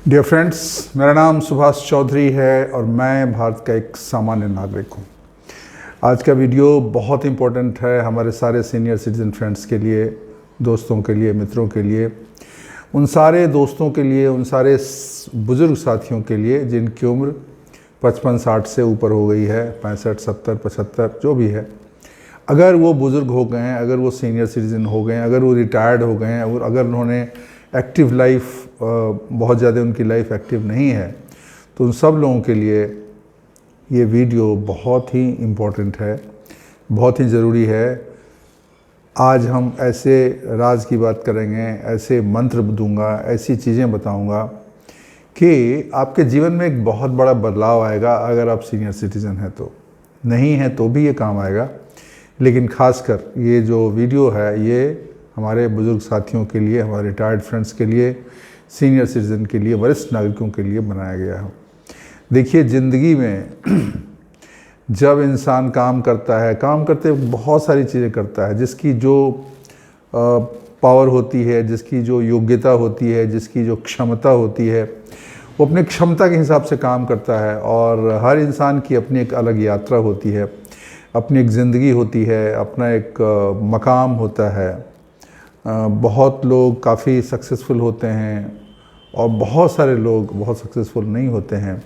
Dear friends, मेरा नाम सुभाष चौधरी है और मैं भारत का एक सामान्य नागरिक हूँ। आज का वीडियो बहुत इम्पोर्टेंट है हमारे सारे सीनियर सिटीज़न फ्रेंड्स के लिए, दोस्तों के लिए, मित्रों के लिए, उन सारे दोस्तों के लिए, उन सारे बुज़ुर्ग साथियों के लिए जिनकी उम्र 55-60 से ऊपर हो गई है, 65, 70, 75 जो भी है। अगर वो बुज़ुर्ग हो गए हैं, अगर वो सीनियर सिटीज़न हो गए हैं, अगर वो रिटायर्ड हो गए हैं और अगर उन्होंने एक्टिव लाइफ बहुत ज़्यादा उनकी लाइफ एक्टिव नहीं है, तो उन सब लोगों के लिए ये वीडियो बहुत ही इम्पोर्टेंट है, बहुत ही ज़रूरी है। आज हम ऐसे राज की बात करेंगे, ऐसे मंत्र दूंगा, ऐसी चीज़ें बताऊंगा कि आपके जीवन में एक बहुत बड़ा बदलाव आएगा। अगर आप सीनियर सिटीज़न हैं तो, नहीं है तो भी ये काम आएगा, लेकिन ख़ासकर ये जो वीडियो है ये हमारे बुज़ुर्ग साथियों के लिए, हमारे रिटायर्ड फ्रेंड्स के लिए, सीनियर सिटीज़न के लिए, वरिष्ठ नागरिकों के लिए बनाया गया है। देखिए, ज़िंदगी में जब इंसान काम करता है, काम करते बहुत सारी चीज़ें करता है, जिसकी जो पावर होती है, जिसकी जो योग्यता होती है, जिसकी जो क्षमता होती है, वो अपने क्षमता के हिसाब से काम करता है। और हर इंसान की अपनी एक अलग यात्रा होती है, अपनी एक ज़िंदगी होती है, अपना एक मकाम होता है। बहुत लोग काफ़ी सक्सेसफुल होते हैं और बहुत सारे लोग बहुत सक्सेसफुल नहीं होते हैं।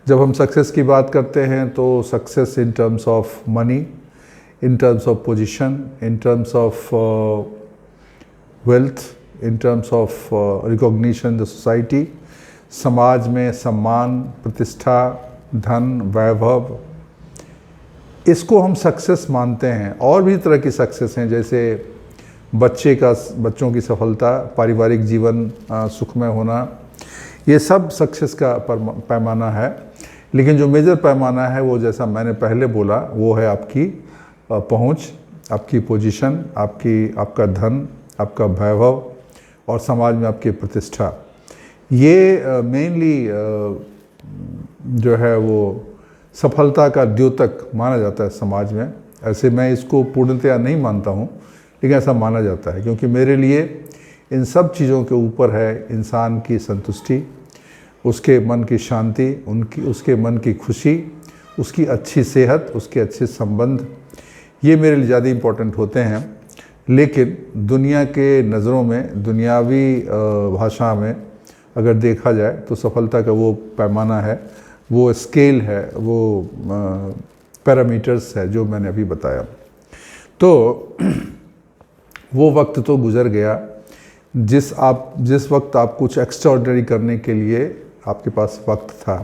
जब हम सक्सेस की बात करते हैं तो success in terms of money, in terms of position, in terms of wealth, in terms of recognition the society, समाज में सम्मान, प्रतिष्ठा, धन, वैभव, इसको हम सक्सेस मानते हैं। और भी तरह की सक्सेस हैं, जैसे बच्चों की सफलता, पारिवारिक जीवन सुखमय होना, ये सब सक्सेस का पैमाना है। लेकिन जो मेजर पैमाना है वो, जैसा मैंने पहले बोला, वो है आपकी पहुंच, आपकी पोजीशन, आपका धन, आपका वैभव और समाज में आपकी प्रतिष्ठा। ये मेनली जो है वो सफलता का द्योतक माना जाता है समाज में। ऐसे मैं इसको पूर्णतया नहीं मानता हूँ, लेकिन ऐसा माना जाता है, क्योंकि मेरे लिए इन सब चीज़ों के ऊपर है इंसान की संतुष्टि, उसके मन की शांति, उसके मन की खुशी, उसकी अच्छी सेहत, उसके अच्छे संबंध। ये मेरे लिए ज़्यादा इम्पोर्टेंट होते हैं। लेकिन दुनिया के नज़रों में, दुनियावी भाषा में अगर देखा जाए तो सफलता का वो पैमाना है, वो स्केल है, वो पैरामीटर्स है जो मैंने अभी बताया। तो वो वक्त तो गुज़र गया जिस वक्त आप कुछ एक्स्ट्राऑर्डिनरी करने के लिए आपके पास वक्त था।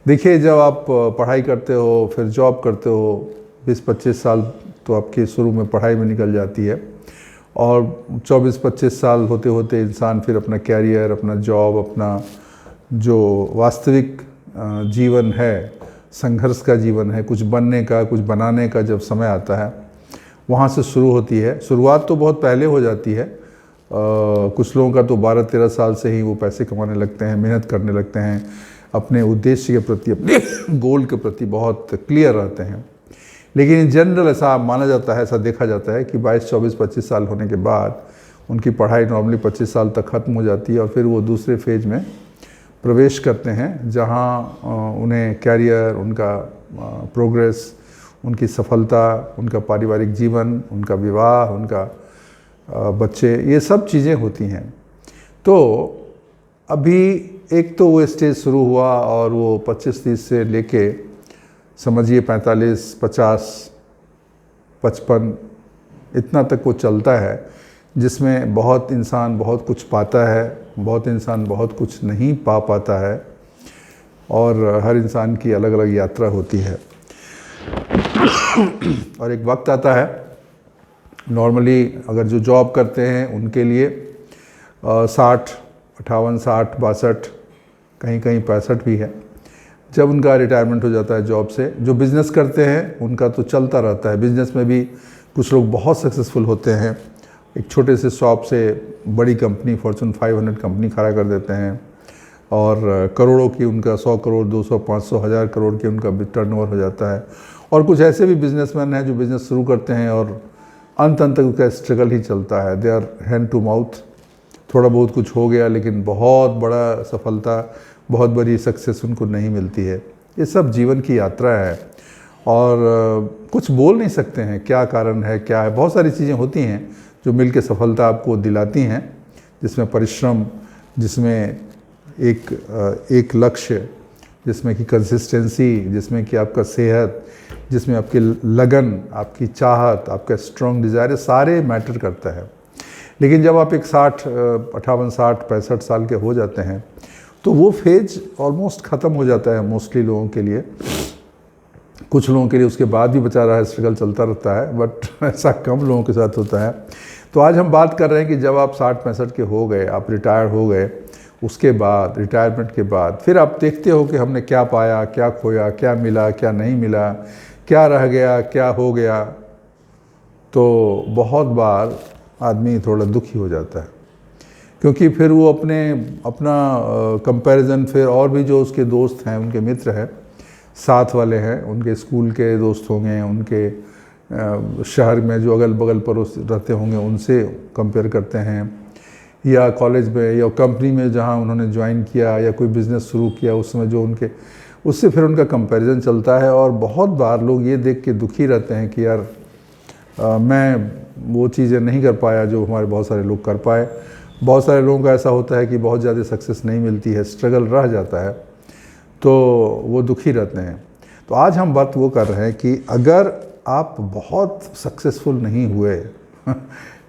देखिए, जब आप पढ़ाई करते हो, फिर जॉब करते हो, 20-25 साल तो आपके शुरू में पढ़ाई में निकल जाती है, और 24-25 साल होते होते इंसान फिर अपना कैरियर, अपना जॉब, अपना जो वास्तविक जीवन है, संघर्ष का जीवन है, कुछ बनने का, कुछ बनाने का जब समय आता है, वहाँ से शुरू होती है। शुरुआत तो बहुत पहले हो जाती है। कुछ लोगों का तो 12-13 साल से ही वो पैसे कमाने लगते हैं, मेहनत करने लगते हैं, अपने उद्देश्य के प्रति, अपने गोल के प्रति बहुत क्लियर रहते हैं। लेकिन इन जनरल ऐसा माना जाता है, ऐसा देखा जाता है कि 22, 24, 25 साल होने के बाद उनकी पढ़ाई नॉर्मली 25 साल तक ख़त्म हो जाती है, और फिर वो दूसरे फेज में प्रवेश करते हैं, जहाँ उन्हें कैरियर, उनका प्रोग्रेस, उनकी सफलता, उनका पारिवारिक जीवन, उनका विवाह, उनका बच्चे, ये सब चीज़ें होती हैं। तो अभी एक तो वो स्टेज शुरू हुआ और वो 25-30 से लेके समझिए 45, 50, 55 इतना तक वो चलता है, जिसमें बहुत इंसान बहुत कुछ पाता है, बहुत इंसान बहुत कुछ नहीं पा पाता है, और हर इंसान की अलग अलग यात्रा होती है। और एक वक्त आता है, नॉर्मली अगर जो जॉब करते हैं उनके लिए 60, 58, 60, 62, कहीं कहीं 65 भी है, जब उनका रिटायरमेंट हो जाता है जॉब से। जो बिज़नेस करते हैं उनका तो चलता रहता है। बिज़नेस में भी कुछ लोग बहुत सक्सेसफुल होते हैं, एक छोटे से शॉप से बड़ी कंपनी, फॉर्चून 500 कंपनी खड़ा कर देते हैं, और करोड़ों की उनका 100 करोड़, 200, 500, 1000 करोड़ की उनका टर्नओवर हो जाता है। और कुछ ऐसे भी बिजनेसमैन हैं जो बिज़नेस शुरू करते हैं और अंत तक उसका स्ट्रगल ही चलता है, they are hand to mouth, थोड़ा बहुत कुछ हो गया, लेकिन बहुत बड़ा सफलता, बहुत बड़ी सक्सेस उनको नहीं मिलती है। ये सब जीवन की यात्रा है और कुछ बोल नहीं सकते हैं क्या कारण है, क्या है। बहुत सारी चीज़ें होती हैं जो मिलकर सफलता आपको दिलाती हैं, जिसमें परिश्रम, जिसमें एक लक्ष्य, जिसमें कि कंसिस्टेंसी, जिसमें कि आपका सेहत, जिसमें आपकी लगन, आपकी चाहत, आपका स्ट्रॉन्ग डिज़ायर, सारे मैटर करता है। लेकिन जब आप एक 58, 60, 65 साल के हो जाते हैं तो वो फेज ऑलमोस्ट ख़त्म हो जाता है मोस्टली लोगों के लिए। कुछ लोगों के लिए उसके बाद भी बचा रहा है, स्ट्रगल चलता रहता है, बट ऐसा कम लोगों के साथ होता है। तो आज हम बात कर रहे हैं कि जब आप 60-65 के हो गए, आप रिटायर हो गए, उसके बाद, रिटायरमेंट के बाद फिर आप देखते हो कि हमने क्या पाया, क्या खोया, क्या मिला, क्या नहीं मिला, क्या रह गया, क्या हो गया। तो बहुत बार आदमी थोड़ा दुखी हो जाता है, क्योंकि फिर वो अपना कंपैरिजन, फिर और भी जो उसके दोस्त हैं, उनके मित्र हैं, साथ वाले हैं, उनके स्कूल के दोस्त होंगे, उनके शहर में जो अगल बगल पड़ोस रहते होंगे, उनसे कंपेयर करते हैं, या कॉलेज में या कंपनी में जहाँ उन्होंने ज्वाइन किया या कोई बिज़नेस शुरू किया उस समय जो उनके, उससे फिर उनका कंपैरिजन चलता है। और बहुत बार लोग ये देख के दुखी रहते हैं कि यार मैं वो चीज़ें नहीं कर पाया जो हमारे बहुत सारे लोग कर पाए। बहुत सारे लोगों का ऐसा होता है कि बहुत ज़्यादा सक्सेस नहीं मिलती है, स्ट्रगल रह जाता है, तो वो दुखी रहते हैं। तो आज हम बात वो कर रहे हैं कि अगर आप बहुत सक्सेसफुल नहीं हुए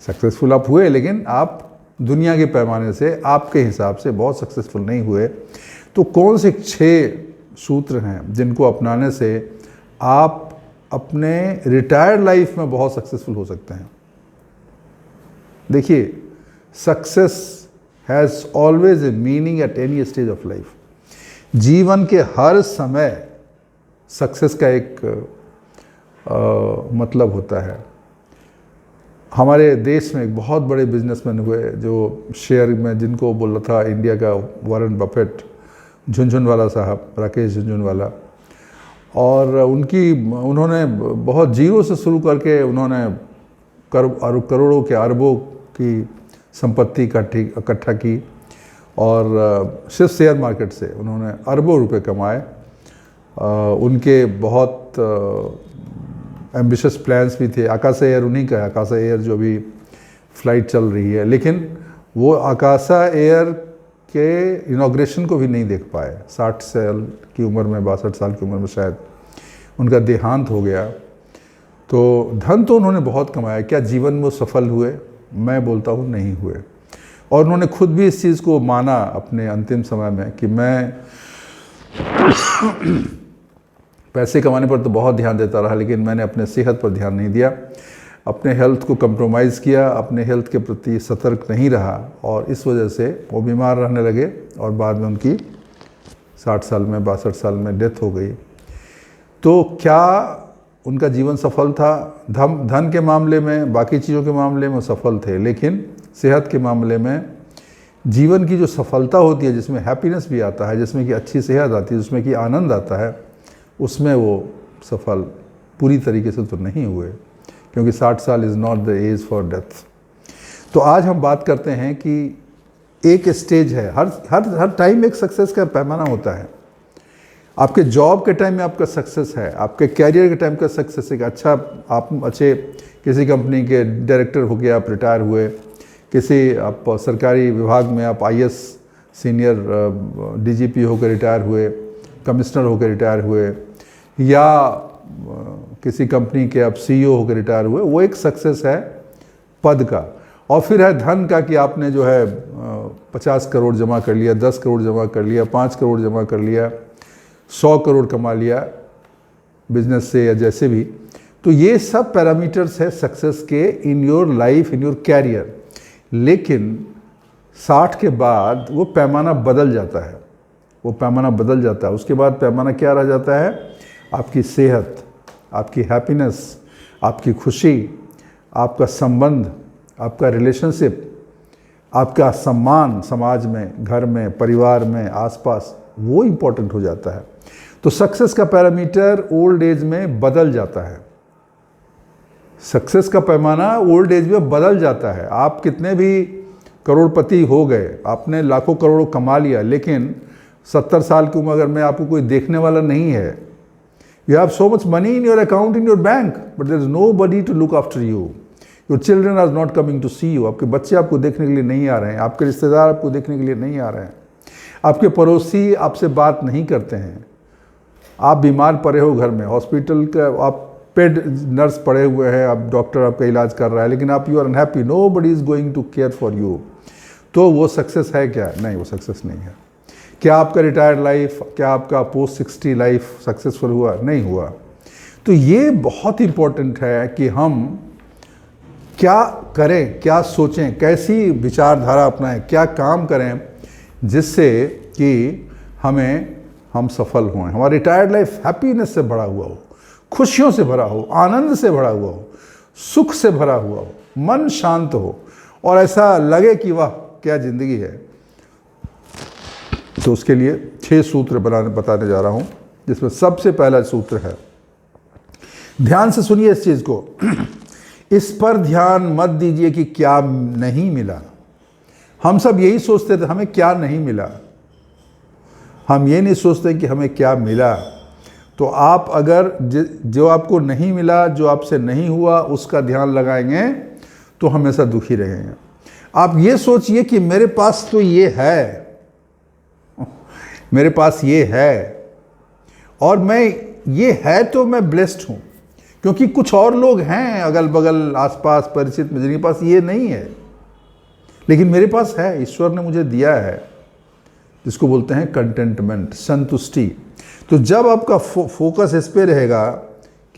सक्सेसफुल आप हुए, लेकिन आप दुनिया के पैमाने से, आपके हिसाब से बहुत सक्सेसफुल नहीं हुए, तो कौन से 6 सूत्र हैं जिनको अपनाने से आप अपने रिटायर्ड लाइफ में बहुत सक्सेसफुल हो सकते हैं। देखिए, success has always a meaning at any stage of life. जीवन के हर समय सक्सेस का एक मतलब होता है। हमारे देश में एक बहुत बड़े बिजनेसमैन हुए जो शेयर में, जिनको बोल रहा था इंडिया का वॉरेन बफेट, झुनझुनवाला साहब, राकेश झुनझुनवाला। और उन्होंने बहुत जीरो से शुरू करके उन्होंने करोड़ों के, अरबों की संपत्ति इकट्ठा की, और सिर्फ शेयर मार्केट से उन्होंने अरबों रुपए कमाए। उनके बहुत एम्बिशियस प्लान्स भी थे। आकाशा एयर उन्हीं का है, आकाशा एयर जो भी फ्लाइट चल रही है, लेकिन वो आकाशा एयर के इनॉग्रेशन को भी नहीं देख पाए। 60 साल की उम्र में, 62 साल की उम्र में शायद उनका देहांत हो गया। तो धन तो उन्होंने बहुत कमाया, क्या जीवन में सफल हुए? मैं बोलता हूँ नहीं हुए। और उन्होंने खुद भी इस चीज़ को माना अपने अंतिम समय में कि मैं पैसे कमाने पर तो बहुत ध्यान देता रहा, लेकिन मैंने अपने सेहत पर ध्यान नहीं दिया, अपने हेल्थ को कंप्रोमाइज़ किया, अपने हेल्थ के प्रति सतर्क नहीं रहा, और इस वजह से वो बीमार रहने लगे और बाद में उनकी 60 साल में, 62 साल में डेथ हो गई। तो क्या उनका जीवन सफल था? धन के मामले में, बाकी चीज़ों के मामले में सफल थे, लेकिन सेहत के मामले में, जीवन की जो सफलता होती है, जिसमें हैप्पीनेस भी आता है, जिसमें कि अच्छी सेहत आती है, जिसमें कि आनंद आता है, उसमें वो सफल पूरी तरीके से तो नहीं हुए, क्योंकि 60 साल is not the age for death. तो आज हम बात करते हैं कि एक स्टेज है, हर टाइम एक सक्सेस का पैमाना होता है। आपके जॉब के टाइम में आपका सक्सेस है, आपके कैरियर के टाइम का सक्सेस है। अच्छा, आप अच्छे किसी कंपनी के डायरेक्टर हो गए, आप रिटायर हुए, किसी आप सरकारी विभाग में आप IAS सीनियर DGP होकर रिटायर हुए, कमिश्नर होकर रिटायर हुए, या किसी कंपनी के आप CEO होकर रिटायर हुए, वो एक सक्सेस है पद का। और फिर है धन का, कि आपने जो है 50 करोड़ जमा कर लिया, 10 करोड़ जमा कर लिया, 5 करोड़ जमा कर लिया, 100 करोड़ कमा लिया बिजनेस से या जैसे भी। तो ये सब पैरामीटर्स है सक्सेस के in your life, in your career. लेकिन 60 के बाद वो पैमाना बदल जाता है, वो पैमाना बदल जाता है। उसके बाद पैमाना क्या रह जाता है? आपकी सेहत, आपकी हैप्पीनेस, आपकी खुशी, आपका संबंध, आपका रिलेशनशिप, आपका सम्मान समाज में, घर में, परिवार में, आसपास, वो इम्पोर्टेंट हो जाता है। तो सक्सेस का पैरामीटर ओल्ड एज में बदल जाता है। सक्सेस का पैमाना ओल्ड एज में बदल जाता है। आप कितने भी करोड़पति हो गए, आपने लाखों करोड़ों कमा लिया, लेकिन 70 साल की उम्र में आपको कोई देखने वाला नहीं है। You have so much money in your account in your bank, but there is nobody to look after you. Your children are not coming to see you. आपके बच्चे आपको देखने के लिए नहीं आ रहे हैं, आपके रिश्तेदार आपको देखने के लिए नहीं आ रहे हैं, आपके पड़ोसी आपसे बात नहीं करते हैं। आप बीमार पड़े हो घर में, हॉस्पिटल का आप पेड नर्स पड़े हुए हैं, आप डॉक्टर आपका इलाज कर रहा है, लेकिन आप you are unhappy, nobody is going to care for you. तो वो सक्सेस है क्या? नहीं, वो सक्सेस नहीं है। क्या आपका रिटायर्ड लाइफ, क्या आपका पोस्ट 60 लाइफ सक्सेसफुल हुआ? नहीं हुआ। तो ये बहुत इम्पोर्टेंट है कि हम क्या करें, क्या सोचें, कैसी विचारधारा अपनाएं, क्या काम करें जिससे कि हम सफल हों, हमारा रिटायर्ड लाइफ हैप्पीनेस से भरा हुआ हो, खुशियों से भरा हो, आनंद से भरा हुआ हो, सुख से भरा हुआ हो, मन शांत हो और ऐसा लगे कि वाह क्या ज़िंदगी है। तो उसके लिए 6 सूत्र बताने जा रहा हूं, जिसमें सबसे पहला सूत्र है, ध्यान से सुनिए इस चीज़ को, इस पर ध्यान मत दीजिए कि क्या नहीं मिला। हम सब यही सोचते थे हमें क्या नहीं मिला, हम ये नहीं सोचते कि हमें क्या मिला। तो आप अगर जो आपको नहीं मिला, जो आपसे नहीं हुआ, उसका ध्यान लगाएंगे तो हमेशा दुखी रहेंगे। आप ये सोचिए कि मेरे पास तो ये है, मेरे पास ये है और मैं ये है तो मैं ब्लेस्ड हूँ, क्योंकि कुछ और लोग हैं अगल बगल आसपास परिचित में जिनके पास ये नहीं है, लेकिन मेरे पास है, ईश्वर ने मुझे दिया है, जिसको बोलते हैं कंटेंटमेंट, संतुष्टि। तो जब आपका फोकस इस पे रहेगा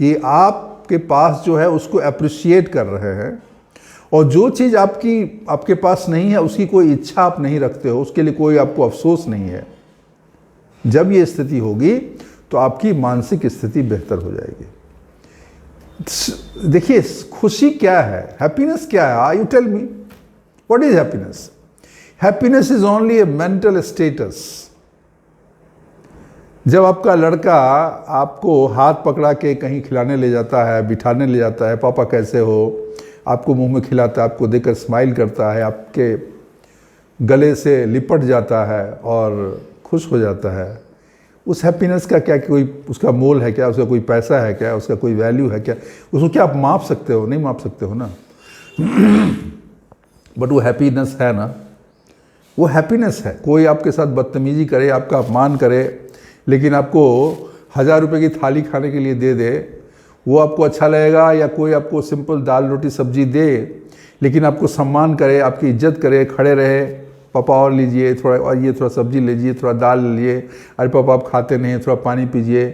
कि आपके पास जो है उसको अप्रिशिएट कर रहे हैं, और जो चीज़ आपके पास नहीं है उसकी कोई इच्छा आप नहीं रखते हो, उसके लिए कोई आपको अफसोस नहीं है, जब ये स्थिति होगी तो आपकी मानसिक स्थिति बेहतर हो जाएगी। देखिए खुशी क्या है, हैप्पीनेस क्या है? You tell me, what is happiness? Happiness is only a mental status. जब आपका लड़का आपको हाथ पकड़ा के कहीं खिलाने ले जाता है, बिठाने ले जाता है, पापा कैसे हो, आपको मुंह में खिलाता है, आपको देखकर स्माइल करता है, आपके गले से लिपट जाता है और खुश हो जाता है, उस हैप्पीनेस का क्या कोई उसका मोल है क्या? उसका कोई पैसा है क्या? उसका कोई वैल्यू है क्या? उसको क्या आप माप सकते हो? नहीं माप सकते हो ना। बट वो हैप्पीनेस है ना, वो हैप्पीनेस है। कोई आपके साथ बदतमीजी करे, आपका अपमान करे, लेकिन आपको 1000 रुपये की थाली खाने के लिए दे दे, वो आपको अच्छा लगेगा? या कोई आपको सिंपल दाल रोटी सब्जी दे लेकिन आपको सम्मान करे, आपकी इज्जत करे, खड़े रहे, पापा और लीजिए थोड़ा, और ये थोड़ा सब्जी लीजिए, थोड़ा दाल लीजिए, अरे पापा आप खाते नहीं, थोड़ा पानी पीजिए,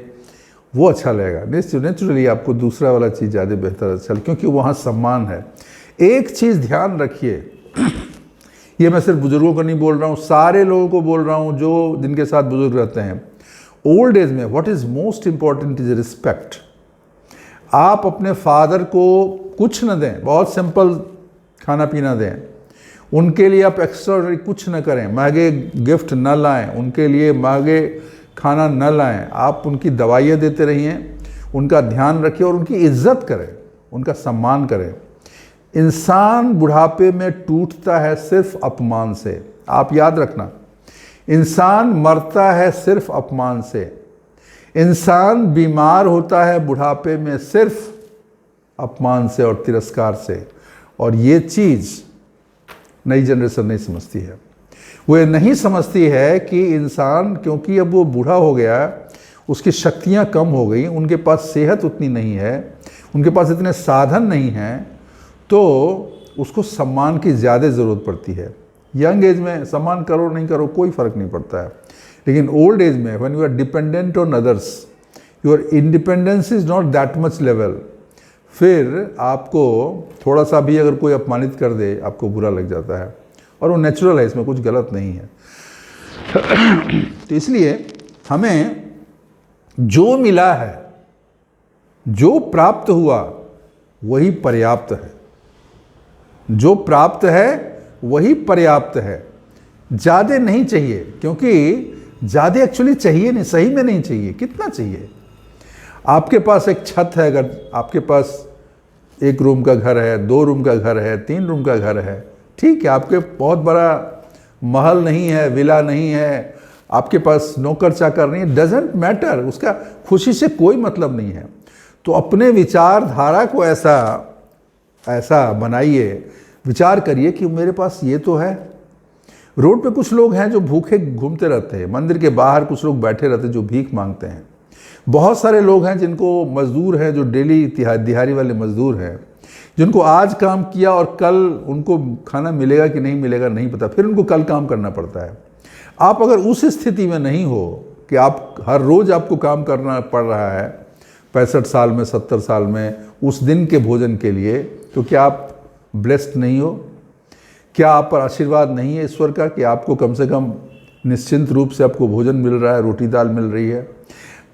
वो अच्छा लगेगा। नेचुरली आपको दूसरा वाला चीज़ ज़्यादा बेहतर अच्छा, क्योंकि वहाँ सम्मान है। एक चीज़ ध्यान रखिए, ये मैं सिर्फ बुजुर्गों को नहीं बोल रहा हूँ, सारे लोगों को बोल रहा हूँ जो जिनके साथ बुजुर्ग रहते हैं। ओल्ड एज में what is most important is respect. आप अपने फादर को कुछ न दें, बहुत सिंपल खाना पीना दें, उनके लिए आप एक्स्ट्राऑर्डिनरी कुछ न करें, महंगे गिफ्ट न लाएं, उनके लिए महंगे खाना न लाएं, आप उनकी दवाइयाँ देते रहिए, उनका ध्यान रखिए और उनकी इज्जत करें, उनका सम्मान करें। इंसान बुढ़ापे में टूटता है सिर्फ अपमान से, आप याद रखना। इंसान मरता है सिर्फ अपमान से, इंसान बीमार होता है बुढ़ापे में सिर्फ अपमान से और तिरस्कार से। और ये चीज़ नई जनरेशन नहीं समझती है। वो ये नहीं समझती है कि इंसान, क्योंकि अब वो बूढ़ा हो गया, उसकी शक्तियाँ कम हो गई, उनके पास सेहत उतनी नहीं है, उनके पास इतने साधन नहीं हैं, तो उसको सम्मान की ज़्यादा ज़रूरत पड़ती है। यंग एज में सम्मान करो नहीं करो कोई फ़र्क नहीं पड़ता है, लेकिन ओल्ड एज में when you are dependent on others, your independence is not that much level, फिर आपको थोड़ा सा भी अगर कोई अपमानित कर दे आपको बुरा लग जाता है, और वो नेचुरल है, इसमें कुछ गलत नहीं है। तो इसलिए हमें जो मिला है, जो प्राप्त हुआ वही पर्याप्त है, जो प्राप्त है वही पर्याप्त है, ज़्यादा नहीं चाहिए, क्योंकि ज़्यादा एक्चुअली चाहिए नहीं, सही में नहीं चाहिए। कितना चाहिए? आपके पास एक छत है, अगर आपके पास 1 रूम का घर है, 2 रूम का घर है, 3 रूम का घर है, ठीक है, आपके बहुत बड़ा महल नहीं है, विला नहीं है, आपके पास नौकर चाकर नहीं है, डजेंट मैटर, उसका खुशी से कोई मतलब नहीं है। तो अपने विचारधारा को ऐसा बनाइए, विचार करिए कि मेरे पास ये तो है। रोड पे कुछ लोग हैं जो भूखे घूमते रहते हैं, मंदिर के बाहर कुछ लोग बैठे रहते हैं जो भीख मांगते हैं। बहुत सारे लोग हैं जिनको मजदूर हैं, जो डेली दिहाड़ी वाले मजदूर हैं, जिनको आज काम किया और कल उनको खाना मिलेगा कि नहीं मिलेगा नहीं पता, फिर उनको कल काम करना पड़ता है। आप अगर उस स्थिति में नहीं हो कि आप हर रोज़ आपको काम करना पड़ रहा है 65 साल में, 70 साल में, उस दिन के भोजन के लिए, तो क्या आप ब्लेस्ड नहीं हो? क्या आप पर आशीर्वाद नहीं है ईश्वर का कि आपको कम से कम निश्चिंत रूप से आपको भोजन मिल रहा है, रोटी दाल मिल रही है?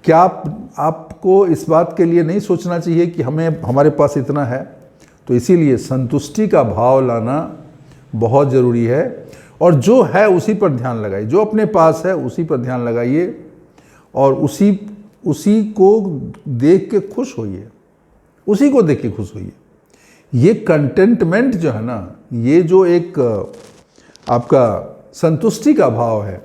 क्या आपको इस बात के लिए नहीं सोचना चाहिए कि हमारे पास इतना है? तो इसीलिए संतुष्टि का भाव लाना बहुत ज़रूरी है, और जो है उसी पर ध्यान लगाइए, जो अपने पास है उसी पर ध्यान लगाइए, और उसी को देख के खुश होइए, उसी को देख के खुश होइए। ये कंटेंटमेंट जो है ना, ये जो एक आपका संतुष्टि का भाव है,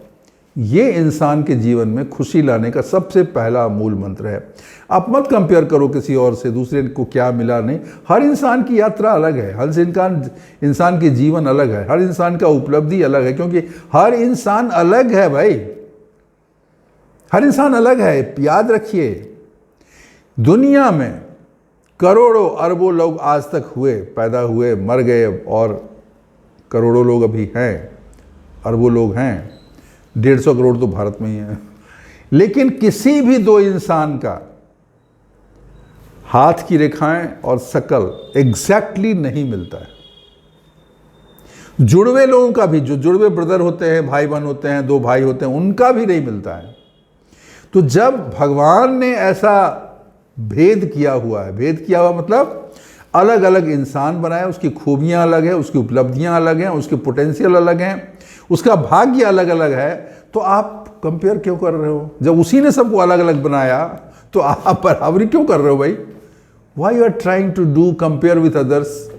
ये इंसान के जीवन में खुशी लाने का सबसे पहला मूल मंत्र है। आप मत कंपेयर करो किसी और से, दूसरे को क्या मिला नहीं। हर इंसान की यात्रा अलग है, हर इंसान के जीवन अलग है, हर इंसान का उपलब्धि अलग है, क्योंकि हर इंसान अलग है भाई, हर इंसान अलग है। याद रखिए, दुनिया में करोड़ों अरबों लोग आज तक पैदा हुए, मर गए, और करोड़ों लोग अभी हैं, अरबों लोग हैं, 150 करोड़ तो भारत में ही है। लेकिन किसी भी दो इंसान का हाथ की रेखाएं और शकल एग्जैक्टली नहीं मिलता है। जुड़वे लोगों का भी, जो जुड़वे ब्रदर होते हैं, भाई बहन होते हैं, 2 भाई होते हैं, उनका भी नहीं मिलता है। तो जब भगवान ने ऐसा भेद किया हुआ मतलब अलग अलग इंसान बनाया, उसकी खूबियां अलग है, उसकी उपलब्धियां अलग हैं, उसके पोटेंशियल अलग हैं, उसका भाग्य अलग अलग है, तो आप कंपेयर क्यों कर रहे हो? जब उसी ने सबको अलग अलग बनाया तो आप बराबरी क्यों कर रहे हो भाई? Why you are trying to do compare with others?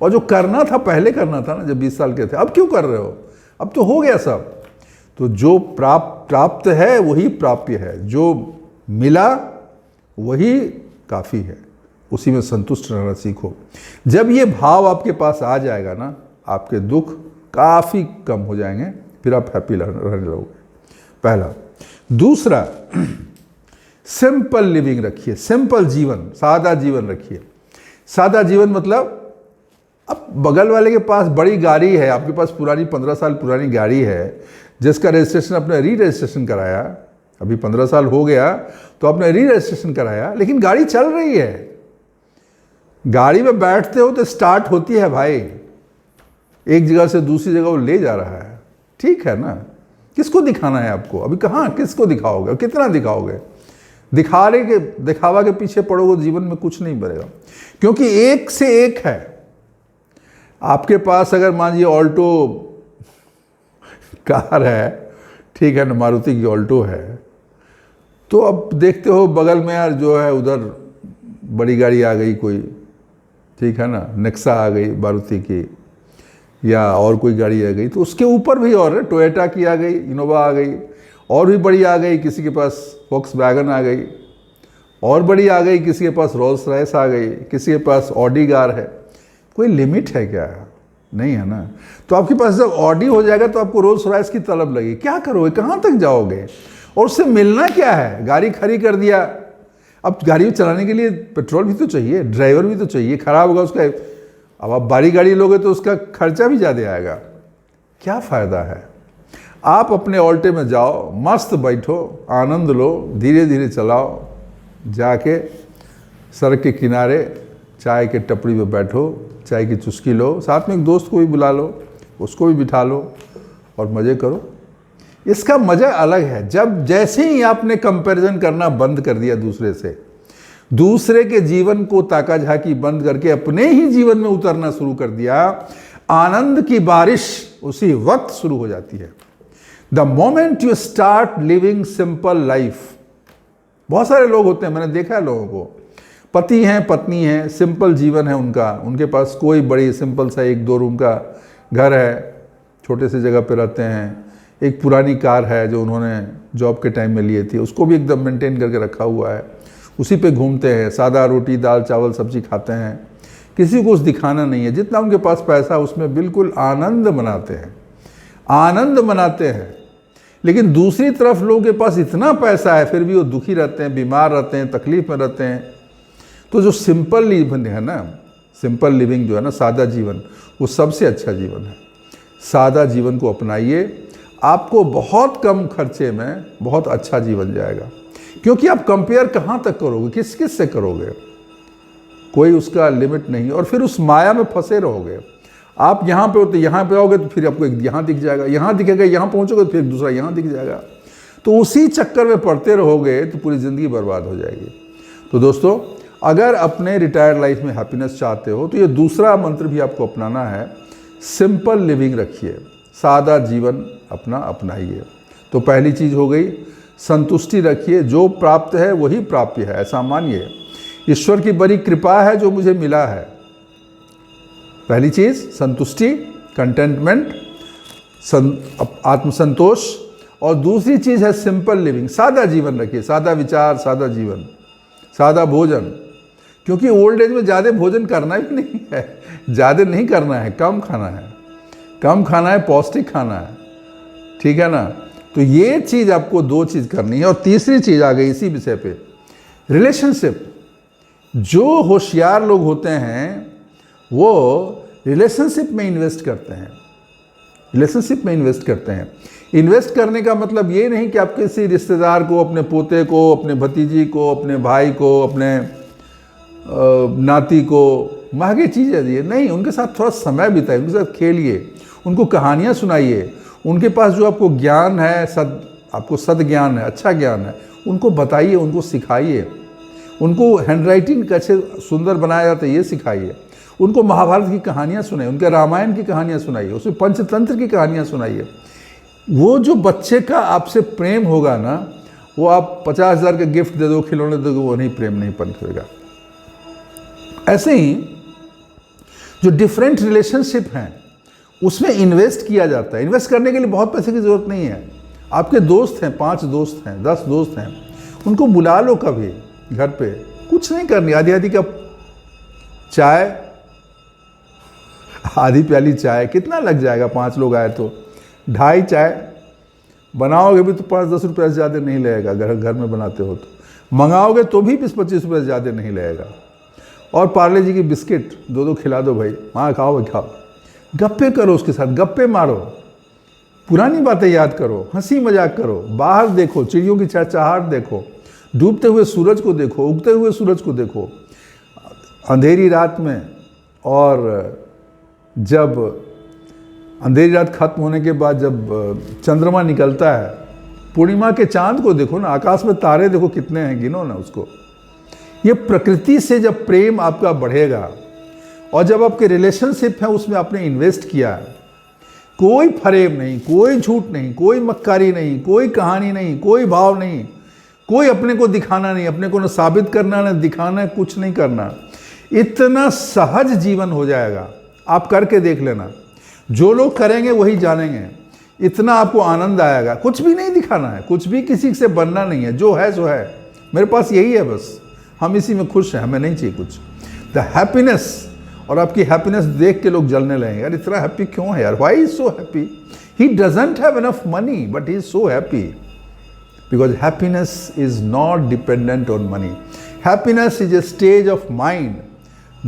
और जो करना था पहले करना था ना, जब 20 साल के थे, अब क्यों कर रहे हो? अब तो हो गया सब। तो जो प्राप्त है वही प्राप्य है, जो मिला वही काफ़ी है, उसी में संतुष्ट रहना सीखो। जब ये भाव आपके पास आ जाएगा ना, आपके दुख काफ़ी कम हो जाएंगे, फिर आप हैप्पी रहने लगोगे। पहला। दूसरा, सिंपल लिविंग रखिए, सिंपल जीवन, सादा जीवन रखिए। सादा जीवन मतलब, अब बगल वाले के पास बड़ी गाड़ी है, आपके पास पुरानी 15 साल पुरानी गाड़ी है, जिसका रजिस्ट्रेशन आपने री रजिस्ट्रेशन कराया, अभी 15 साल हो गया तो आपने री रजिस्ट्रेशन कराया, लेकिन गाड़ी चल रही है। गाड़ी में बैठते हो तो स्टार्ट होती है भाई, एक जगह से दूसरी जगह वो ले जा रहा है, ठीक है ना? किसको दिखाना है आपको? अभी कहाँ, किसको दिखाओगे, कितना दिखाओगे? दिखावा के पीछे पड़ोगे, जीवन में कुछ नहीं बनेगा, क्योंकि एक से एक है। आपके पास अगर मान लीजिए ऑल्टो कार है, ठीक है ना, मारुति की ऑल्टो है, तो अब देखते हो बगल में यार जो है उधर बड़ी गाड़ी आ गई कोई, ठीक है ना, नेक्सा आ गई मारुति की, या और कोई गाड़ी आ गई, तो उसके ऊपर भी और है, टोयोटा की आ गई, इनोवा आ गई, और भी बड़ी आ गई, किसी के पास वॉक्सवैगन आ गई, और बड़ी आ गई, किसी के पास रोल्स रॉयस आ गई, किसी के पास ऑडी कार है। कोई लिमिट है क्या? नहीं है ना। तो आपके पास जब ऑडी हो जाएगा तो आपको रोल्स रॉयस की तलब लगी, क्या करोगे, कहाँ तक जाओगे? और उससे मिलना क्या है? गाड़ी खड़ी कर दिया, अब गाड़ी चलाने के लिए पेट्रोल भी तो चाहिए, ड्राइवर भी तो चाहिए, खराब होगा उसका, अब आप बड़ी गाड़ी लोगे तो उसका खर्चा भी ज़्यादा आएगा, क्या फ़ायदा है? आप अपने ऑल्टे में जाओ, मस्त बैठो, आनंद लो, धीरे धीरे चलाओ, जाके सड़क के किनारे चाय के टपरी पे बैठो, चाय की चुस्की लो, साथ में एक दोस्त को भी बुला लो, उसको भी बिठा लो और मज़े करो। इसका मज़ा अलग है। जब जैसे ही आपने कंपैरिजन करना बंद कर दिया दूसरे से, दूसरे के जीवन को ताका झाकी बंद करके अपने ही जीवन में उतरना शुरू कर दिया, आनंद की बारिश उसी वक्त शुरू हो जाती है। The moment you start living simple life. बहुत सारे लोग होते हैं, मैंने देखा है लोगों को, पति हैं, पत्नी हैं, सिंपल जीवन है उनका, उनके पास कोई बड़ी सिंपल सा 1-2 रूम का घर है, छोटे से जगह पे रहते हैं, एक पुरानी कार है जो उन्होंने जॉब के टाइम में लिए थी, उसको भी एकदम मेंटेन करके रखा हुआ है, उसी पे घूमते हैं, सादा रोटी दाल चावल सब्जी खाते हैं, किसी को कुछ दिखाना नहीं है, जितना उनके पास पैसा उसमें बिल्कुल आनंद मनाते हैं, आनंद मनाते हैं। लेकिन दूसरी तरफ लोगों के पास इतना पैसा है फिर भी वो दुखी रहते हैं, बीमार रहते हैं, तकलीफ में रहते हैं। तो जो सिंपल लिविंग है ना, सिंपल लिविंग जो है ना, सादा जीवन, वो सबसे अच्छा जीवन है। सादा जीवन को अपनाइए, आपको बहुत कम खर्चे में बहुत अच्छा जीवन जाएगा। क्योंकि आप कंपेयर कहाँ तक करोगे, किस किस से करोगे, कोई उसका लिमिट नहीं, और फिर उस माया में फंसे रहोगे। आप यहाँ पे होते, यहाँ पे आओगे तो फिर आपको एक यहाँ दिख जाएगा, यहाँ दिखेगा, यहाँ पहुँचोगे तो फिर दूसरा यहाँ दिख जाएगा, तो उसी चक्कर में पड़ते रहोगे तो पूरी ज़िंदगी बर्बाद हो जाएगी। तो दोस्तों, अगर अपने रिटायर्ड लाइफ में हैप्पीनेस चाहते हो तो ये दूसरा मंत्र भी आपको अपनाना है, सिंपल लिविंग रखिए, सादा जीवन अपना अपनाइए। तो पहली चीज़ हो गई, संतुष्टि रखिए, जो प्राप्त है वही प्राप्य है, ऐसा मानिए, ईश्वर की बड़ी कृपा है जो मुझे मिला है। पहली चीज़ संतुष्टि, कंटेंटमेंट, आत्मसंतोष, और दूसरी चीज़ है सिंपल लिविंग, सादा जीवन रखिए, सादा विचार, सादा जीवन, सादा भोजन। क्योंकि ओल्ड एज में ज़्यादा भोजन करना भी नहीं है, ज़्यादा नहीं करना है, कम खाना है, कम खाना है, पौष्टिक खाना है, ठीक है ना। तो ये चीज़ आपको दो चीज़ करनी है। और तीसरी चीज़ आ गई इसी विषय पे, रिलेशनशिप। जो होशियार लोग होते हैं वो रिलेशनशिप में इन्वेस्ट करते हैं, रिलेशनशिप में इन्वेस्ट करते हैं। इन्वेस्ट करने का मतलब ये नहीं कि आप किसी रिश्तेदार को, अपने पोते को, अपने भतीजी को, अपने भाई को, अपने नाती को महंगी चीज़ें दिए, नहीं, उनके साथ थोड़ा समय बिताइए, उनके साथ खेलिए, उनको कहानियाँ सुनाइए, उनके पास जो आपको ज्ञान है, आपको सद ज्ञान है, अच्छा ज्ञान है, उनको बताइए, उनको सिखाइए, उनको हैंडराइटिंग कैसे सुंदर बनाया जाता है ये सिखाइए, उनको महाभारत की कहानियाँ सुनाइए, उनके रामायण की कहानियाँ सुनाइए, उसमें पंचतंत्र की कहानियाँ सुनाइए। वो जो बच्चे का आपसे प्रेम होगा ना, वो आप 50,000 का गिफ्ट दे दो, खिलौने दे दो, वो नहीं, प्रेम नहीं पनपेगा। ऐसे ही जो डिफरेंट रिलेशनशिप हैं उसमें इन्वेस्ट किया जाता है। इन्वेस्ट करने के लिए बहुत पैसे की ज़रूरत नहीं है। आपके दोस्त हैं, 5 दोस्त हैं, 10 दोस्त हैं, उनको बुला लो कभी घर पे, कुछ नहीं करनी, आधी आधी कप चाय, आधी प्याली चाय, कितना लग जाएगा, 5 लोग आए तो 2.5 चाय बनाओगे भी तो 5-10 रुपये से ज़्यादा नहीं लगेगा। घर में बनाते हो तो मंगाओगे तो भी 20-25 रुपये से ज़्यादा नहीं लगेगा। और पार्ले जी की बिस्किट 2-2 खिला दो भाई, हाँ खाओ भाई खाओ, गप्पे करो, उसके साथ गप्पे मारो, पुरानी बातें याद करो, हंसी मजाक करो, बाहर देखो, चिड़ियों की चहचहाहट देखो, डूबते हुए सूरज को देखो, उगते हुए सूरज को देखो, अंधेरी रात में। और जब अंधेरी रात खत्म होने के बाद जब चंद्रमा निकलता है, पूर्णिमा के चांद को देखो ना, आकाश में तारे देखो कितने हैं, गिनो ना उसको। ये प्रकृति से जब प्रेम आपका बढ़ेगा और जब आपके रिलेशनशिप है उसमें आपने इन्वेस्ट किया, कोई फरेब नहीं, कोई झूठ नहीं, कोई मक्कारी नहीं, कोई कहानी नहीं, कोई भाव नहीं, कोई अपने को दिखाना नहीं, अपने को न साबित करना न दिखाना, कुछ नहीं करना, इतना सहज जीवन हो जाएगा। आप करके देख लेना, जो लोग करेंगे वही जानेंगे, इतना आपको आनंद आएगा। कुछ भी नहीं दिखाना है, कुछ भी किसी से बनना नहीं है, जो है सो है, मेरे पास यही है बस, हम इसी में खुश हैं, हमें नहीं चाहिए कुछ। द हैप्पीनेस, और आपकी हैप्पीनेस देख के लोग जलने लगेंगे, यार इतना हैप्पी क्यों है यार, why is so happy, he doesn't have enough money but he is so happy, because happiness is not dependent on money. Happiness is a stage of mind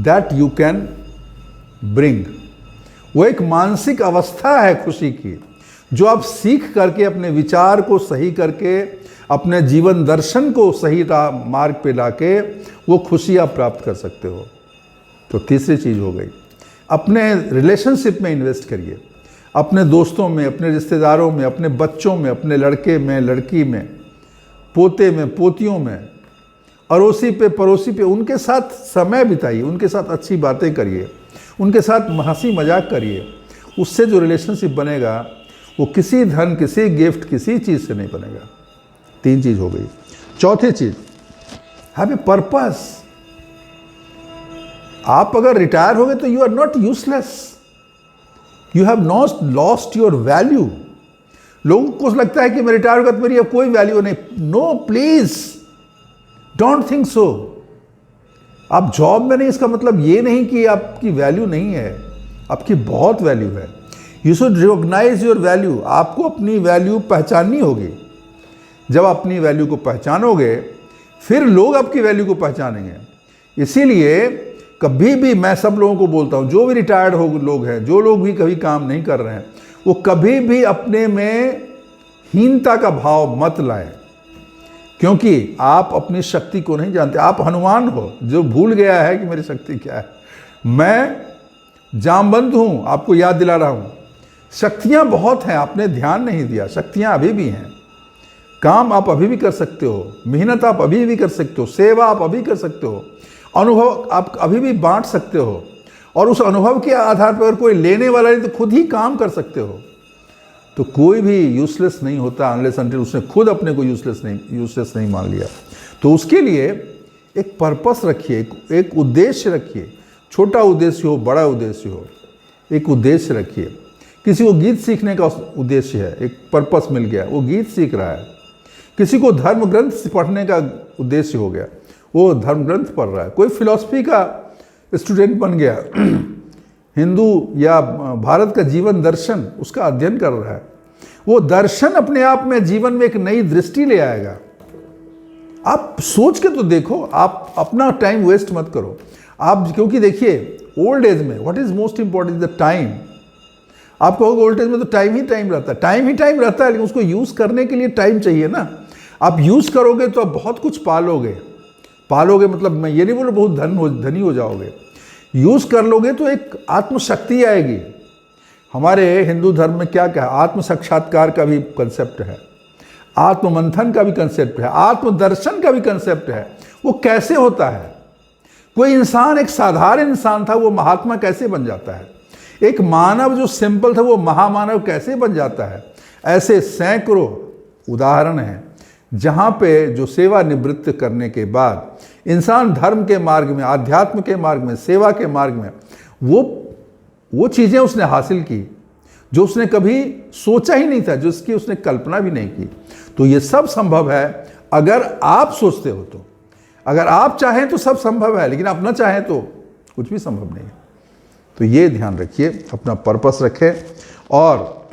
that you can bring. वो एक मानसिक अवस्था है खुशी की, जो आप सीख करके अपने विचार को सही करके, अपने जीवन दर्शन को सही मार्ग पे लाके वो खुशी आप प्राप्त कर सकते हो। तो तीसरी चीज़ हो गई, अपने रिलेशनशिप में इन्वेस्ट करिए, अपने दोस्तों में, अपने रिश्तेदारों में, अपने बच्चों में, अपने लड़के में, लड़की में, पोते में, पोतियों में, अड़ोसी पे, पड़ोसी पे, उनके साथ समय बिताइए, उनके साथ अच्छी बातें करिए, उनके साथ हंसी मजाक करिए। उससे जो रिलेशनशिप बनेगा वो किसी धन, किसी गिफ्ट, किसी चीज़ से नहीं बनेगा। 3 चीज़ हो गई। चौथी चीज़, हैव ए पर्पस। आप अगर रिटायर हो गए तो you are not useless, you have not lost your value. लोगों को लगता है कि मैं रिटायर होगा तो मेरी अब कोई वैल्यू नहीं। No, please don't think so. आप जॉब में नहीं, इसका मतलब ये नहीं कि आपकी वैल्यू नहीं है, आपकी बहुत वैल्यू है। You should recognise your value. आपको अपनी वैल्यू पहचाननी होगी। जब अपनी वैल्यू को पहचानोगे फिर लोग आपकी वैल्यू को पहचानेंगे। इसीलिए कभी भी मैं सब लोगों को बोलता हूं, जो भी रिटायर्ड हो लोग हैं, जो लोग भी कभी काम नहीं कर रहे हैं, वो कभी भी अपने में हीनता का भाव मत लाएं, क्योंकि आप अपनी शक्ति को नहीं जानते। आप हनुमान हो जो भूल गया है कि मेरी शक्ति क्या है। मैं जामबंद हूं, आपको याद दिला रहा हूं। शक्तियां बहुत हैं, आपने ध्यान नहीं दिया। शक्तियां अभी भी हैं। काम आप अभी भी कर सकते हो, मेहनत आप अभी भी कर सकते हो, सेवा आप अभी कर सकते हो, अनुभव आप अभी भी बांट सकते हो, और उस अनुभव के आधार पर कोई लेने वाला नहीं तो खुद ही काम कर सकते हो। तो कोई भी यूजलेस नहीं होता अनलेस अनटिल उसने खुद अपने को यूजलेस नहीं मान लिया। तो उसके लिए एक पर्पस रखिए, एक उद्देश्य रखिए। छोटा उद्देश्य हो, बड़ा उद्देश्य हो, एक उद्देश्य रखिए। किसी को गीत सीखने का उद्देश्य है, एक पर्पस मिल गया, वो गीत सीख रहा है। किसी को धर्म ग्रंथ पढ़ने का उद्देश्य हो गया, वो धर्म ग्रंथ पढ़ रहा है। कोई फिलॉसफी का स्टूडेंट बन गया, हिंदू या भारत का जीवन दर्शन उसका अध्ययन कर रहा है। वो दर्शन अपने आप में जीवन में एक नई दृष्टि ले आएगा। आप सोच के तो देखो, आप अपना टाइम वेस्ट मत करो आप, क्योंकि देखिए ओल्ड एज में what is most important the time. आप कहोगे ओल्ड एज में तो टाइम ही टाइम रहता है, टाइम ही टाइम रहता है, लेकिन उसको यूज करने के लिए टाइम चाहिए ना। आप यूज करोगे तो आप बहुत कुछ पालोगे मतलब मैं ये नहीं बोलूँ बहुत धनी हो जाओगे। यूज कर लोगे तो एक आत्मशक्ति आएगी। हमारे हिंदू धर्म में क्या क्या, आत्म साक्षात्कार का भी कंसेप्ट है, आत्ममंथन का भी कंसेप्ट है, आत्मदर्शन का भी कंसेप्ट है। वो कैसे होता है? कोई इंसान, एक साधारण इंसान था, वो महात्मा कैसे बन जाता है? एक मानव जो सिंपल था वो महामानव कैसे बन जाता है? ऐसे सैकड़ों उदाहरण हैं जहाँ पे जो सेवा निवृत्त करने के बाद इंसान धर्म के मार्ग में, आध्यात्म के मार्ग में, सेवा के मार्ग में वो चीज़ें उसने हासिल की जो उसने कभी सोचा ही नहीं था, जिसकी उसने कल्पना भी नहीं की। तो ये सब संभव है अगर आप सोचते हो तो। अगर आप चाहें तो सब संभव है, लेकिन आप ना चाहें तो कुछ भी संभव नहीं है। तो ये ध्यान रखिए, अपना पर्पस रखें। और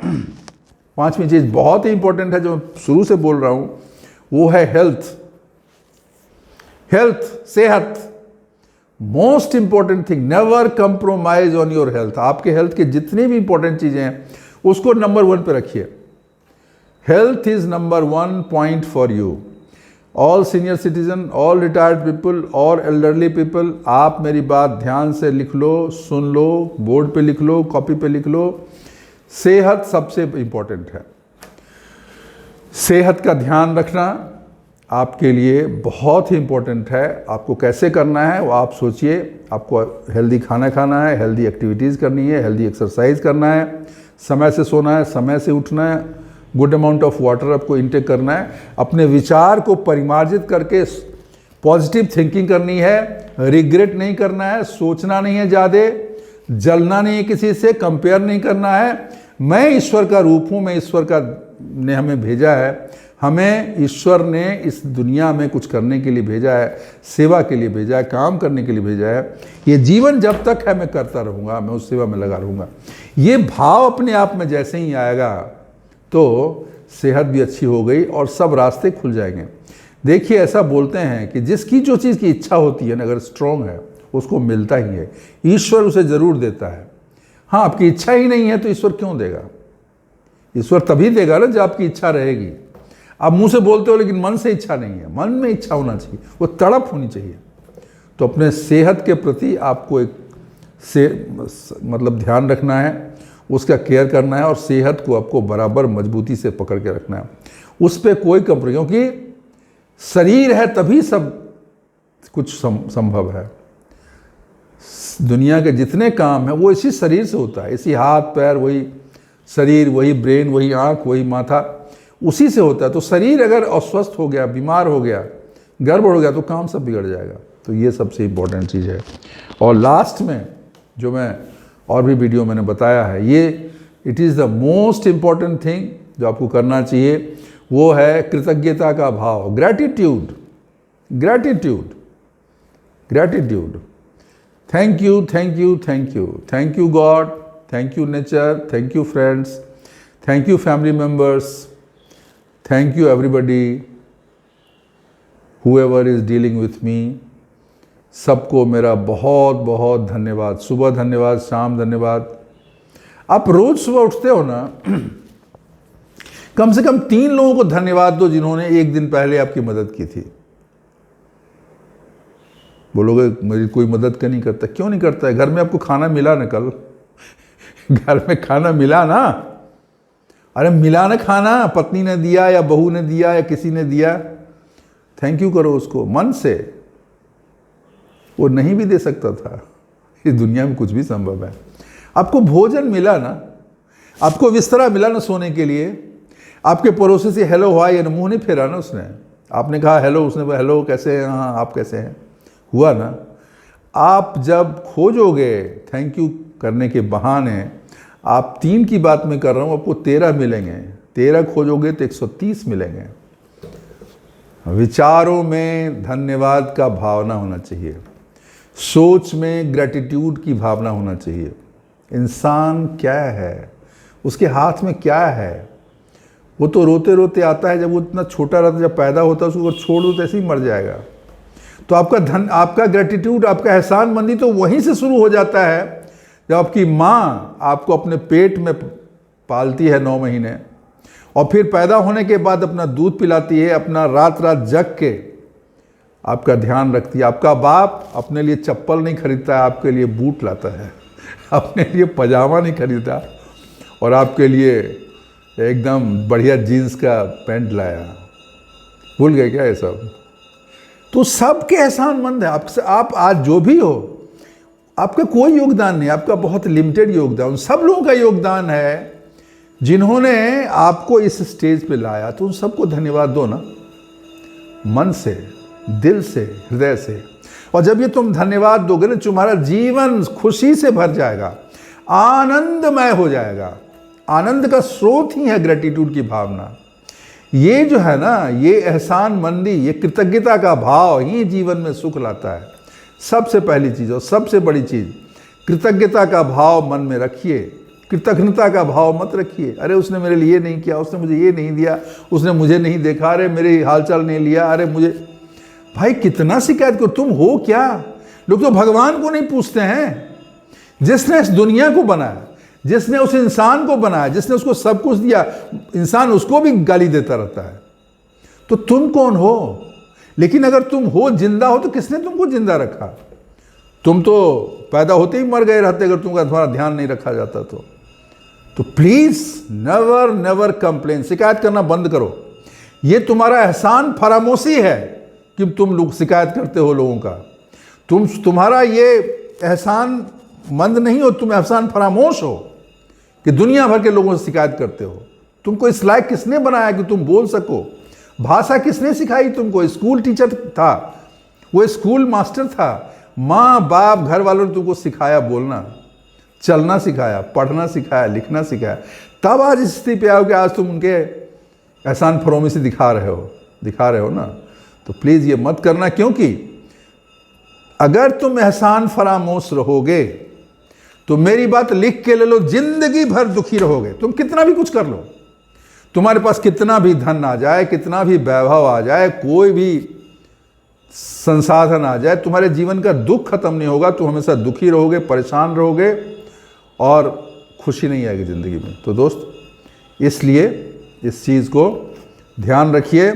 पांचवी चीज़ बहुत ही इंपॉर्टेंट है जो मैं शुरू से बोल रहा हूँ, वो है हेल्थ। सेहत most important thing. Never compromise on your health. आपके हेल्थ के जितनी भी इंपॉर्टेंट चीज़ें हैं उसको नंबर 1 पे रखिए। Health is number 1 point for you. All senior citizen, all retired people और एल्डरली पीपल, आप मेरी बात ध्यान से लिख लो, सुन लो, बोर्ड पे लिख लो, कॉपी पे लिख लो। सेहत सबसे इंपॉर्टेंट है। सेहत का ध्यान रखना आपके लिए बहुत ही इंपॉर्टेंट है। आपको कैसे करना है वो आप सोचिए। आपको हेल्दी खाना खाना है, हेल्दी एक्टिविटीज़ करनी है, हेल्दी एक्सरसाइज करना है, समय से सोना है, समय से उठना है, गुड अमाउंट ऑफ वाटर आपको इनटेक करना है, अपने विचार को परिमार्जित करके पॉजिटिव थिंकिंग करनी है, रिग्रेट नहीं करना है, सोचना नहीं है ज़्यादा, जलना नहीं है किसी से, कंपेयर नहीं करना है। मैं ईश्वर का रूप हूँ, मैं ईश्वर का ने हमें भेजा है, हमें ईश्वर ने इस दुनिया में कुछ करने के लिए भेजा है, सेवा के लिए भेजा है, काम करने के लिए भेजा है। ये जीवन जब तक है मैं करता रहूँगा, मैं उस सेवा में लगा रहूँगा। ये भाव अपने आप में जैसे ही आएगा तो सेहत भी अच्छी हो गई और सब रास्ते खुल जाएंगे। देखिए ऐसा बोलते हैं कि जिसकी जो चीज़ की इच्छा होती है ना, अगर स्ट्रॉन्ग है उसको मिलता ही है, ईश्वर उसे ज़रूर देता है। हाँ, आपकी इच्छा ही नहीं है तो ईश्वर क्यों देगा? ईश्वर तभी देगा ना जब आपकी इच्छा रहेगी। आप मुंह से बोलते हो लेकिन मन से इच्छा नहीं है। मन में इच्छा होना चाहिए, वो तड़प होनी चाहिए। तो अपने सेहत के प्रति आपको मतलब ध्यान रखना है, उसका केयर करना है और सेहत को आपको बराबर मजबूती से पकड़ के रखना है। उस पर कोई कंप्रोमाइज, क्योंकि शरीर है तभी सब कुछ संभव है। दुनिया के जितने काम हैं वो इसी शरीर से होता है। इसी हाथ पैर, वही शरीर, वही ब्रेन, वही आँख, वही माथा, उसी से होता है। तो शरीर अगर अस्वस्थ हो गया, बीमार हो गया, गड़बड़ हो गया तो काम सब बिगड़ जाएगा। तो ये सबसे इम्पोर्टेंट चीज़ है। और लास्ट में जो मैं और भी वीडियो मैंने बताया है। ये it is the most important thing जो आपको करना चाहिए, वो है कृतज्ञता का भाव, gratitude, gratitude, gratitude. Thank you, thank you, thank you, thank you God, thank you nature, thank you friends, thank you family members, thank you everybody whoever is dealing with me। सबको मेरा बहुत बहुत धन्यवाद। सुबह धन्यवाद, शाम धन्यवाद। आप रोज सुबह उठते हो ना, कम से कम 3 लोगों को धन्यवाद दो जिन्होंने एक दिन पहले आपकी मदद की थी। बोलोगे मेरी कोई मदद क्यों नहीं करता? क्यों नहीं करता है? घर में आपको खाना मिला ना कल? घर में खाना मिला ना? अरे मिला ना खाना, पत्नी ने दिया या बहू ने दिया या किसी ने दिया, थैंक यू करो उसको मन से। वो नहीं भी दे सकता था, इस दुनिया में कुछ भी संभव है। आपको भोजन मिला ना, आपको बिस्तरा मिला ना सोने के लिए, आपके पड़ोसी से हेलो हुआ या मुंह नहीं फेरा ना उसने, आपने कहा हेलो, उसने बोला हेलो कैसे हैं, हाँ आप कैसे हैं, हुआ ना। आप जब खोजोगे थैंक यू करने के बहाने, आप 3 की बात में कर रहा हूँ, आपको 13 मिलेंगे। 13 खोजोगे तो 130 मिलेंगे। विचारों में धन्यवाद का भावना होना चाहिए, सोच में ग्रैटिट्यूड की भावना होना चाहिए। इंसान क्या है, उसके हाथ में क्या है? वो तो रोते रोते आता है, जब वो इतना छोटा रहता है, जब पैदा होता है उसको अगर छोड़ दो तो ऐसे ही मर जाएगा। तो आपका ग्रैटिट्यूड, आपका एहसानमंदी तो वहीं से शुरू हो जाता है जब आपकी माँ आपको अपने पेट में पालती है 9 महीने, और फिर पैदा होने के बाद अपना दूध पिलाती है, अपना रात रात जग के आपका ध्यान रखती है। आपका बाप अपने लिए चप्पल नहीं खरीदता है, आपके लिए बूट लाता है, अपने लिए पजामा नहीं खरीदता और आपके लिए एकदम बढ़िया जीन्स का पैंट लाया। भूल गए क्या ये सब? तो सबके एहसानमंद है। आप आज जो भी हो, आपका कोई योगदान नहीं, आपका बहुत लिमिटेड योगदान, सब लोगों का योगदान है जिन्होंने आपको इस स्टेज पे लाया। तो उन सबको धन्यवाद दो ना, मन से, दिल से, हृदय से। और जब ये तुम धन्यवाद दोगे ना, तुम्हारा जीवन खुशी से भर जाएगा, आनंदमय हो जाएगा। आनंद का स्रोत ही है ग्रेटिट्यूड की भावना। ये जो है ना, ये एहसानमंदी, ये कृतज्ञता का भाव ही जीवन में सुख लाता है। सबसे पहली चीज़ और सबसे बड़ी चीज़, कृतज्ञता का भाव मन में रखिए, कृतज्ञता का भाव मत रखिए। अरे उसने मेरे लिए नहीं किया, उसने मुझे ये नहीं दिया, उसने मुझे नहीं देखा, अरे मेरे हालचाल नहीं लिया, अरे मुझे। भाई कितना शिकायत करो, तुम हो क्या? लोग तो भगवान को नहीं पूछते हैं, जिसने इस दुनिया को बनाया, जिसने उस इंसान को बनाया, जिसने उसको सब कुछ दिया, इंसान उसको भी गाली देता रहता है। तो तुम कौन हो? लेकिन अगर तुम हो, जिंदा हो, तो किसने तुमको जिंदा रखा? तुम तो पैदा होते ही मर गए रहते अगर तुम्हारा ध्यान नहीं रखा जाता तो प्लीज नेवर नेवर कंप्लेन। शिकायत करना बंद करो। ये तुम्हारा एहसान फरामोशी है कि तुम लोग शिकायत करते हो लोगों का। तुम्हारा ये एहसान मंद नहीं हो, तुम एहसान फरामोश हो कि दुनिया भर के लोगों से शिकायत करते हो। तुमको इस लायक किसने बनाया कि तुम बोल सको? भाषा किसने सिखाई तुमको? स्कूल टीचर था, वो स्कूल मास्टर था, माँ बाप घर वालों ने तुमको सिखाया बोलना, चलना सिखाया, पढ़ना सिखाया, लिखना सिखाया। तब आज इस स्थिति पे आओ कि आज तुम उनके एहसान फरामोशी दिखा रहे हो ना। तो प्लीज़ ये मत करना, क्योंकि अगर तुम एहसान फरामोश रहोगे तो मेरी बात लिख के ले लो, जिंदगी भर दुखी रहोगे। तुम कितना भी कुछ कर लो, तुम्हारे पास कितना भी धन आ जाए, कितना भी वैभव आ जाए, कोई भी संसाधन आ जाए, तुम्हारे जीवन का दुख खत्म नहीं होगा। तुम हमेशा दुखी रहोगे, परेशान रहोगे और खुशी नहीं आएगी ज़िंदगी में। तो दोस्त, इसलिए इस चीज़ को ध्यान रखिए,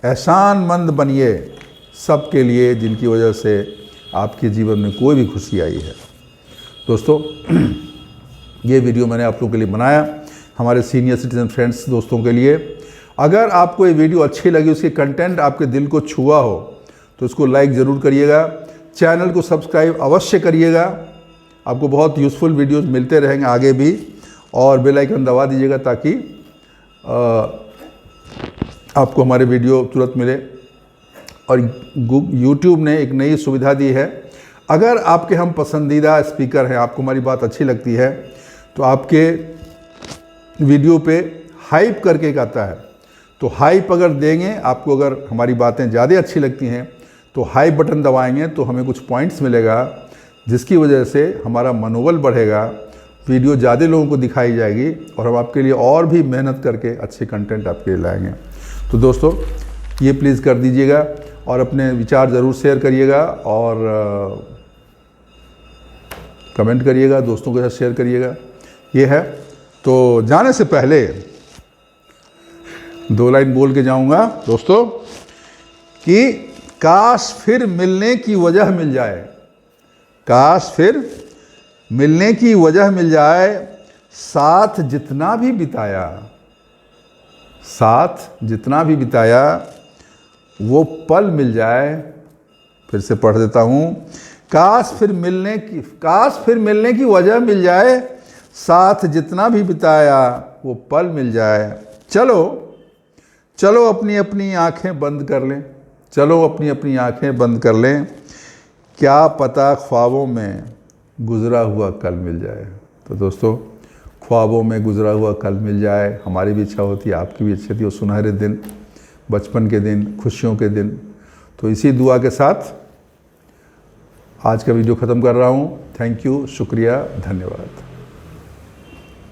एहसानमंद बनिए सबके लिए जिनकी वजह से आपके जीवन में कोई भी खुशी आई है। दोस्तों, ये वीडियो मैंने आप लोगों के लिए बनाया, हमारे सीनियर सिटीजन फ्रेंड्स दोस्तों के लिए। अगर आपको ये वीडियो अच्छी लगी, उसके कंटेंट आपके दिल को छुआ हो, तो इसको लाइक ज़रूर करिएगा, चैनल को सब्सक्राइब अवश्य करिएगा। आपको बहुत यूज़फुल वीडियोस मिलते रहेंगे आगे भी, और बेल आइकन दबा दीजिएगा ताकि आपको हमारे वीडियो तुरंत मिले। और YouTube ने एक नई सुविधा दी है, अगर आपके हम पसंदीदा स्पीकर हैं, आपको हमारी बात अच्छी लगती है, तो आपके वीडियो पे हाइप करके एक आता है, तो हाइप अगर देंगे, आपको अगर हमारी बातें ज़्यादा अच्छी लगती हैं तो हाइप बटन दबाएंगे तो हमें कुछ पॉइंट्स मिलेगा, जिसकी वजह से हमारा मनोबल बढ़ेगा, वीडियो ज़्यादा लोगों को दिखाई जाएगी और हम आपके लिए और भी मेहनत करके अच्छे कंटेंट आपके लिए लाएंगे। तो दोस्तों ये प्लीज़ कर दीजिएगा और अपने विचार ज़रूर शेयर करिएगा और कमेंट करिएगा, दोस्तों के साथ शेयर करिएगा। ये है, तो जाने से पहले 2 लाइन बोल के जाऊंगा दोस्तों कि काश फिर मिलने की वजह मिल जाए, काश फिर मिलने की वजह मिल जाए, साथ जितना भी बिताया, साथ जितना भी बिताया वो पल मिल जाए। फिर से पढ़ देता हूँ, काश फिर मिलने की वजह मिल जाए, साथ जितना भी बिताया वो पल मिल जाए। चलो चलो अपनी अपनी आंखें बंद कर लें, चलो अपनी अपनी आंखें बंद कर लें, क्या पता ख्वाबों में गुज़रा हुआ कल मिल जाए। तो दोस्तों ख्वाबों में गुज़रा हुआ कल मिल जाए, हमारी भी इच्छा होती है, आपकी भी इच्छा थी, वो सुनहरे दिन, बचपन के दिन, खुशियों के दिन। तो इसी दुआ के साथ आज का वीडियो ख़त्म कर रहा हूँ। थैंक यू, शुक्रिया, धन्यवाद।